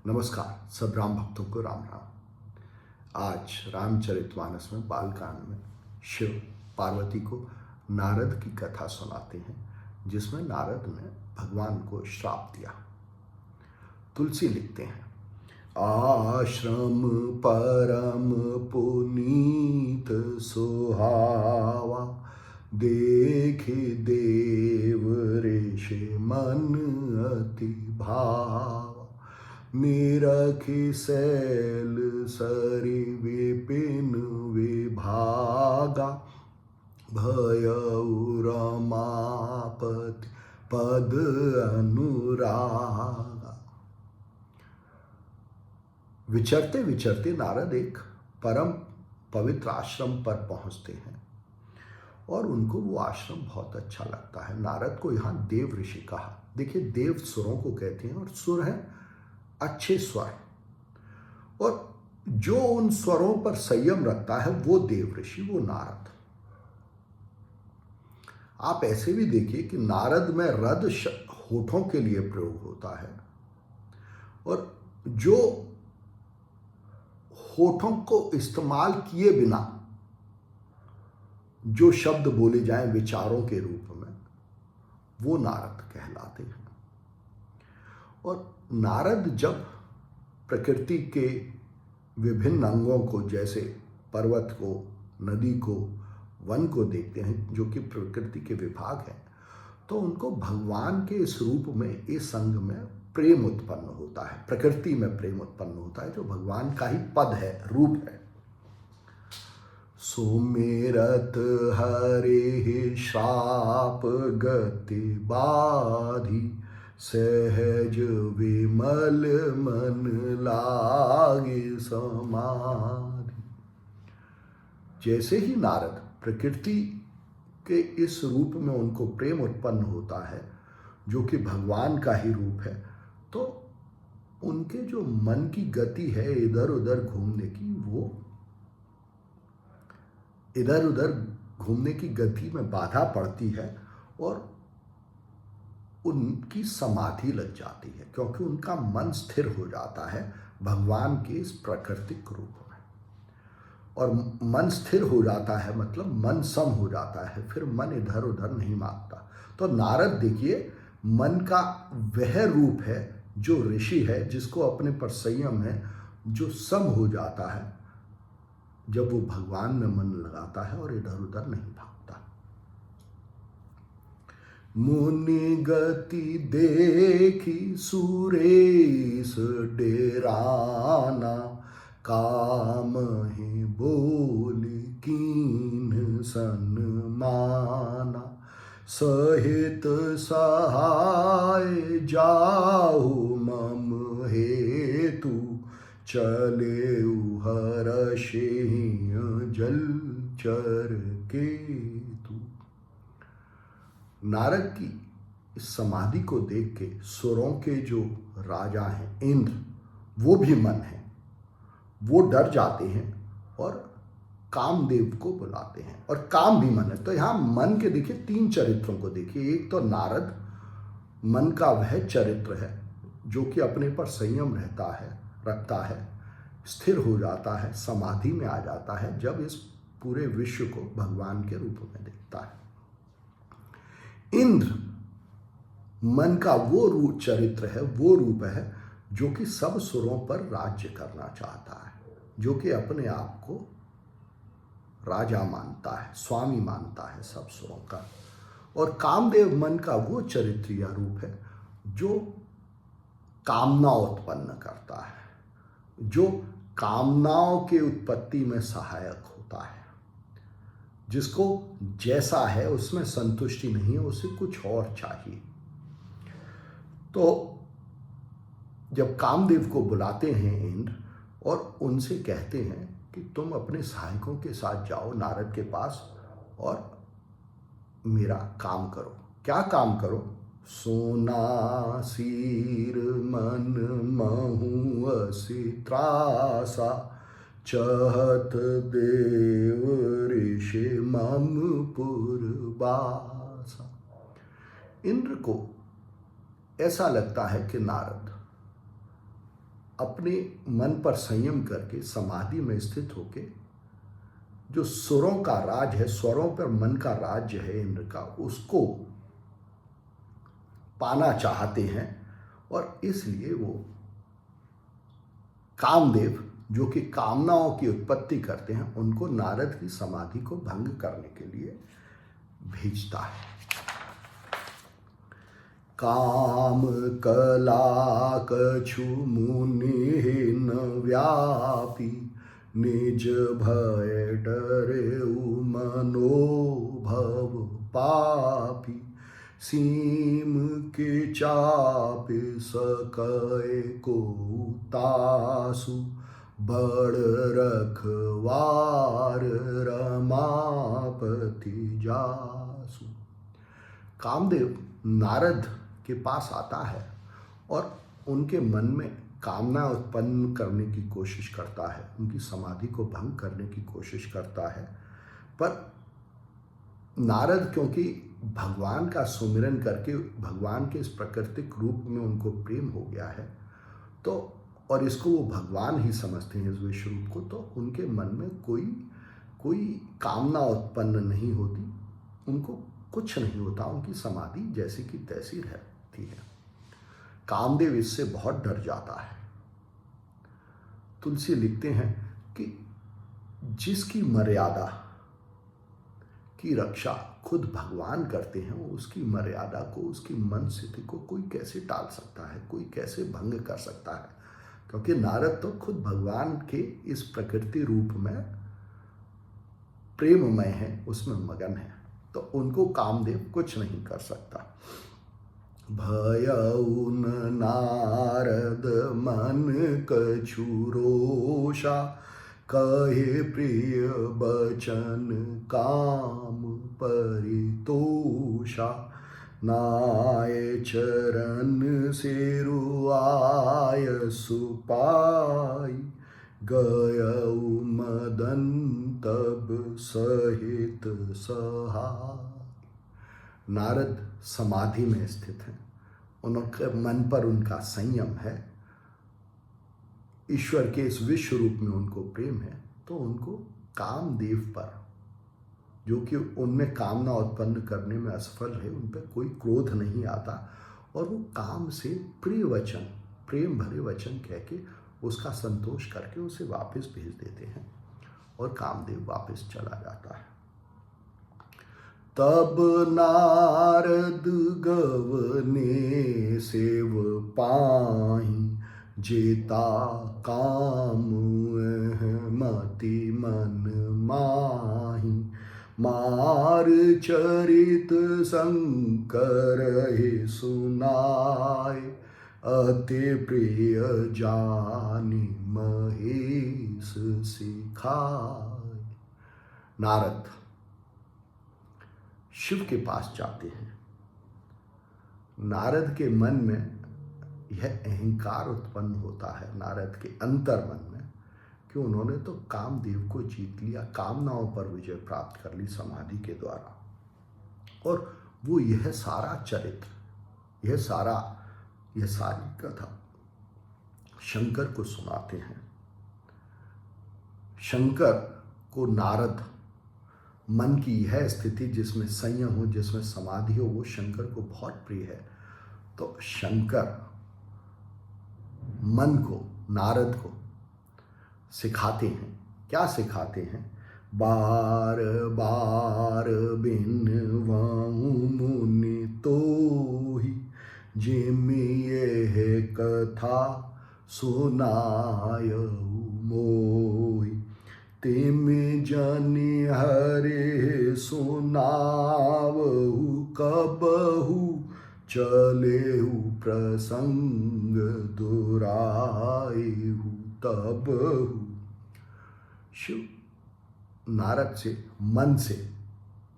नमस्कार सब राम भक्तों को राम राम। आज रामचरितमानस में बालकांड में शिव पार्वती को नारद की कथा सुनाते हैं, जिसमें नारद ने भगवान को श्राप दिया। तुलसी लिखते हैं, आश्रम परम पुनीत सुहावा, देखे देव ऋषि मन अति भावा, निरखि शैल सरि विपिन विभागा, भयउ रमापति पद अनुरागा। विचरते विचरते नारद एक परम पवित्र आश्रम पर पहुंचते हैं और उनको वो आश्रम बहुत अच्छा लगता है। नारद को यहाँ देव ऋषि कहा। देखिए, देव सुरों को कहते हैं और सुर है अच्छे स्वर, और जो उन स्वरों पर संयम रखता है वो देव ऋषि, वो नारद। आप ऐसे भी देखिए कि नारद में रद होठों के लिए प्रयोग होता है, और जो होठों को इस्तेमाल किए बिना जो शब्द बोले जाएं विचारों के रूप में, वो नारद कहलाते हैं। और नारद जब प्रकृति के विभिन्न अंगों को, जैसे पर्वत को, नदी को, वन को देखते हैं, जो कि प्रकृति के विभाग हैं, तो उनको भगवान के इस रूप में, इस अंग में प्रेम उत्पन्न होता है, प्रकृति में प्रेम उत्पन्न होता है, जो भगवान का ही पद है, रूप है। सुमिरत हरे श्राप गति बाधी, सहज विमल मन लागे समाधि। जैसे ही नारद प्रकृति के इस रूप में उनको प्रेम उत्पन्न होता है, जो कि भगवान का ही रूप है, तो उनके जो मन की गति है इधर उधर घूमने की, वो इधर उधर घूमने की गति में बाधा पड़ती है और उनकी समाधि लग जाती है, क्योंकि उनका मन स्थिर हो जाता है भगवान के इस प्राकृतिक रूप में। और मन स्थिर हो जाता है मतलब मन सम हो जाता है, फिर मन इधर उधर नहीं मांगता। तो नारद देखिए, मन का वह रूप है जो ऋषि है, जिसको अपने पर संयम है, जो सम हो जाता है जब वो भगवान में मन लगाता है और इधर उधर नहीं भागता। मुनि गति देखी सुरेश डेराना, काम ही बोली कीन सन्माना, सहित सहाय जाहु मम हेतु, चले हर्षि जलचर केतु। नारद की इस समाधि को देख के सुरों के जो राजा हैं इंद्र, वो भी मन है, वो डर जाते हैं और कामदेव को बुलाते हैं, और काम भी मन है। तो यहाँ मन के देखिए तीन चरित्रों को देखिए। एक तो नारद मन का वह चरित्र है जो कि अपने पर संयम रखता है, स्थिर हो जाता है, समाधि में आ जाता है जब इस पूरे विश्व को भगवान के रूप में देखता है। इंद्र मन का वो रूप चरित्र है, वो रूप है जो कि सब सुरों पर राज्य करना चाहता है, जो कि अपने आप को राजा मानता है, स्वामी मानता है सब सुरों का। और कामदेव मन का वो चरित्र या रूप है जो कामना उत्पन्न करता है, जो कामनाओं के उत्पत्ति में सहायक होता है, जिसको जैसा है उसमें संतुष्टि नहीं है, उसे कुछ और चाहिए। तो जब कामदेव को बुलाते हैं इंद्र और उनसे कहते हैं कि तुम अपने सहायकों के साथ जाओ नारद के पास और मेरा काम करो। क्या काम करो? सोना सीर मन महु असी त्रासा, चहत देव ऋषि मम पुरबासा। इंद्र को ऐसा लगता है कि नारद अपने मन पर संयम करके समाधि में स्थित होके जो सुरों का राज है, स्वरों पर मन का राज्य है इंद्र का, उसको पाना चाहते हैं। और इसलिए वो कामदेव, जो कि कामनाओं की उत्पत्ति करते हैं, उनको नारद की समाधि को भंग करने के लिए भेजता है। काम कला कछु मुनि न व्यापी, निज भय डरे मनोभव पापी, सीम के चाप सकै को तासु, बड़ रखवार रमापति जासु। कामदेव नारद के पास आता है और उनके मन में कामना उत्पन्न करने की कोशिश करता है, उनकी समाधि को भंग करने की कोशिश करता है। पर नारद क्योंकि भगवान का सुमिरन करके भगवान के इस प्राकृतिक रूप में उनको प्रेम हो गया है, तो और इसको वो भगवान ही समझते हैं इस विश्व रूप को, तो उनके मन में कोई कामना उत्पन्न नहीं होती, उनको कुछ नहीं होता, उनकी समाधि जैसी की तैसी रहती है। कामदेव इससे बहुत डर जाता है। तुलसी लिखते हैं कि जिसकी मर्यादा की रक्षा खुद भगवान करते हैं, वो उसकी मर्यादा को, उसकी मन स्थिति को कोई कैसे टाल सकता है, कोई कैसे भंग कर सकता है? क्योंकि नारद तो खुद भगवान के इस प्रकृति रूप में प्रेममय है, उसमें मगन है, तो उनको कामदेव कुछ नहीं कर सकता। भयउन नारद मन कछु रोषा, कहे प्रिय बचन काम परितोषा, नाय चरण सेरु आय सुपाई, गयउ मदन तब सहित सहाय। नारद समाधि में स्थित हैं, उनके मन पर उनका संयम है, ईश्वर के इस विश्व रूप में उनको प्रेम है, तो उनको कामदेव पर, जो कि उनमें कामना उत्पन्न करने में असफल रहे, उन पर कोई क्रोध नहीं आता और वो काम से प्रिय वचन, प्रेम भरे वचन कह के उसका संतोष करके उसे वापस भेज देते हैं और कामदेव वापस चला जाता है। तब नारद गवने सेव पाही, जेता काम मति मन माही, मार चरित शंकर हे सुनाय, अति प्रिय जानी महेश सिखाय। नारद शिव के पास जाते हैं। नारद के मन में यह अहंकार उत्पन्न होता है, नारद के अंतर मन में, कि उन्होंने तो कामदेव को जीत लिया, कामनाओं पर विजय प्राप्त कर ली समाधि के द्वारा, और वो यह सारा चरित्र, यह सारी कथा शंकर को सुनाते हैं। शंकर को नारद, मन की यह स्थिति जिसमें संयम हो, जिसमें समाधि हो, वो शंकर को बहुत प्रिय है। तो शंकर मन को, नारद को सिखाते हैं। क्या सिखाते हैं? बार बार बिनवाऊं मुनि तोहि, जिमि यह कथा सुनायऊ मोहि, तिम जनि हरे सुनावहु, कबहु चलेहु प्रसंग दुरायहु तबहु। शिव नारद से, मन से,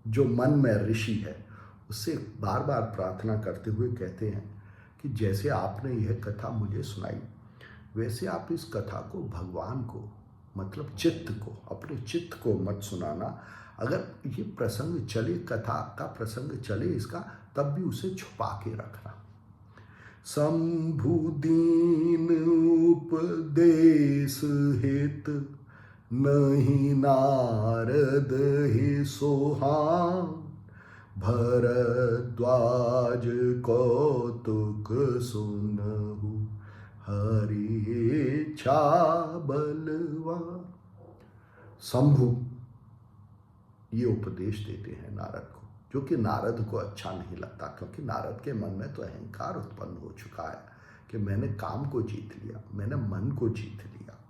जो मन में ऋषि है, उससे बार बार प्रार्थना करते हुए कहते हैं कि जैसे आपने यह कथा मुझे सुनाई, वैसे आप इस कथा को भगवान को, मतलब चित्त को, अपने चित्त को मत सुनाना। अगर ये प्रसंग चले, कथा का प्रसंग चले इसका, तब भी उसे छुपा के रखना। शंभु दीन उपदेश हित, नहीं नारद ही सोहान, भरद्वाज कौतुक सुनहु, हरि इच्छा बलवान। शंभु ये उपदेश देते हैं नारद को, जो कि नारद को अच्छा नहीं लगता, क्योंकि नारद के मन में तो अहंकार उत्पन्न हो चुका है कि मैंने काम को जीत लिया, मैंने मन को जीत लिया।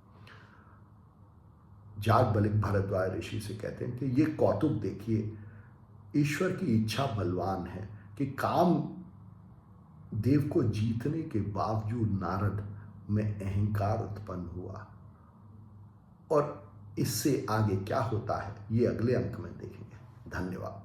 जागबलिक भारद्वाज ऋषि से कहते हैं कि ये कौतुक देखिए, ईश्वर की इच्छा बलवान है कि काम देव को जीतने के बावजूद नारद में अहंकार उत्पन्न हुआ। और इससे आगे क्या होता है ये अगले अंक में देखेंगे। धन्यवाद।